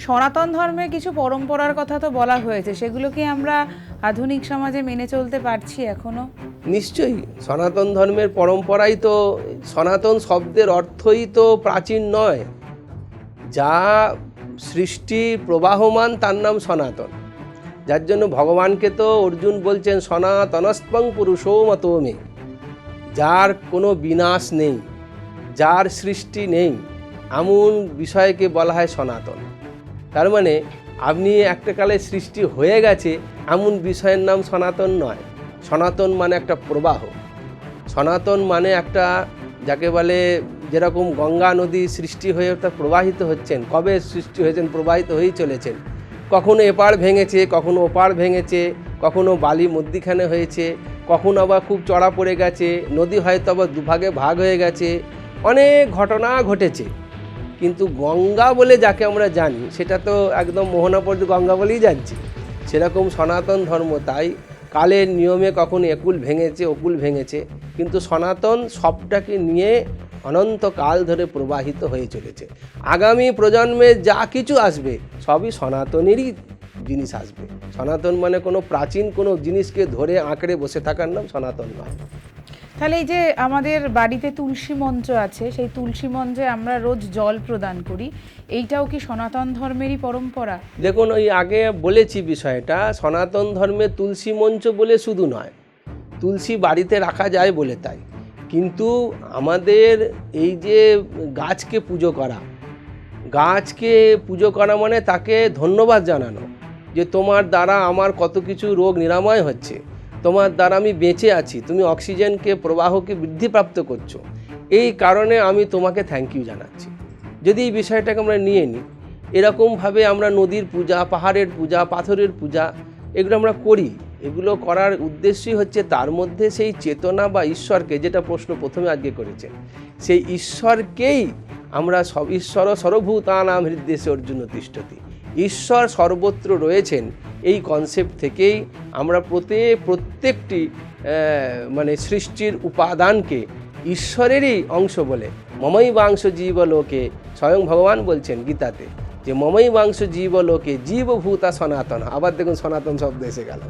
সনাতন ধর্মের কিছু পরম্পরার কথা তো বলা হয়েছে, সেগুলো কি আমরা আধুনিক সমাজে মেনে চলতে পারছি এখনো? নিশ্চয়ই, সনাতন ধর্মের পরম্পরাই তো, সনাতন শব্দের অর্থই তো প্রাচীন নয়, যা সৃষ্টি প্রবাহমান তার নাম সনাতন। যার জন্য ভগবানকে তো অর্জুন বলছেন সনাতনস্ত্বং পুরুষো মতো মে, যার কোনো বিনাশ নেই, যার সৃষ্টি নেই, এমন বিষয়কে বলা হয় সনাতন। তার মানে আপনি একটা কালে সৃষ্টি হয়ে গেছে এমন বিষয়ের নাম সনাতন নয়। সনাতন মানে একটা প্রবাহ, সনাতন মানে একটা, যাকে বলে যেরকম গঙ্গা নদী সৃষ্টি হয়ে তা প্রবাহিত হচ্ছেন, কবে সৃষ্টি হয়েছেন, প্রবাহিত হয়েই চলেছেন। কখনো এপাড় ভেঙেছে, কখনো ওপাড় ভেঙেছে, কখনো বালি মধ্যিখানে হয়েছে, কখনো আবার খুব চড়া পড়ে গেছে, নদী হয়তো আবার দুভাগে ভাগ হয়ে গেছে, অনেক ঘটনা ঘটেছে। কিন্তু গঙ্গা বলে যাকে আমরা জানি সেটা তো একদম মোহনা পর্যন্ত গঙ্গা বলেই যাচ্ছি। সেরকম সনাতন ধর্ম তাই কালের নিয়মে কখনো একুল ভেঙেছে, ওকুল ভেঙেছে, কিন্তু সনাতন সবটাকে নিয়ে অনন্তকাল ধরে প্রবাহিত হয়ে চলেছে। আগামী প্রজন্মে যা কিছু আসবে সবই সনাতনেরই জিনিস আসবে। সনাতন মানে কোনো প্রাচীন কোনো জিনিসকে ধরে আঁকড়ে বসে থাকার নাম সনাতন নয়। তাহলে এই যে আমাদের বাড়িতে তুলসী মঞ্চ আছে, সেই তুলসী মঞ্চে আমরা রোজ জল প্রদান করি, এইটাও কি সনাতন ধর্মেরই পরম্পরা? দেখুন, ওই আগে বলেছি বিষয়টা, সনাতন ধর্মে তুলসী মঞ্চ বলে শুধু নয়, তুলসী বাড়িতে রাখা যায় বলে তাই। কিন্তু আমাদের এই যে গাছকে পুজো করা, গাছকে পুজো করা মানে তাকে ধন্যবাদ জানানো, যে তোমার দ্বারা আমার কত কিছু রোগ নিরাময় হচ্ছে, তোমার দ্বারা আমি বেঁচে আছি, তুমি অক্সিজেনকে প্রবাহকে বৃদ্ধিপ্রাপ্ত করছো, এই কারণে আমি তোমাকে থ্যাংক ইউ জানাচ্ছি। যদি এই বিষয়টাকে আমরা নিয়ে নিই, এরকমভাবে আমরা নদীর পূজা, পাহাড়ের পূজা, পাথরের পূজা এগুলো আমরা করি। এগুলো করার উদ্দেশ্যই হচ্ছে তার মধ্যে সেই চেতনা বা ঈশ্বরকে, যেটা প্রশ্ন প্রথমে আজকে করেছেন, সেই ঈশ্বরকেই আমরা সব, ঈশ্বর সর্বভূতানাং হৃদ্দেশে অর্জুন তিষ্ঠতি, ঈশ্বর সর্বত্র রয়েছেন, এই কনসেপ্ট থেকেই আমরা প্রত্যেকটি মানে সৃষ্টির উপাদানকে ঈশ্বরেরই অংশ বলে, মমৈবাংশ জীবলোকে, স্বয়ং ভগবান বলছেন গীতাতে যে মমৈবাংশ জীবলোকে জীবভূতা সনাতন। আবার দেখুন সনাতন শব্দ এসে গেল।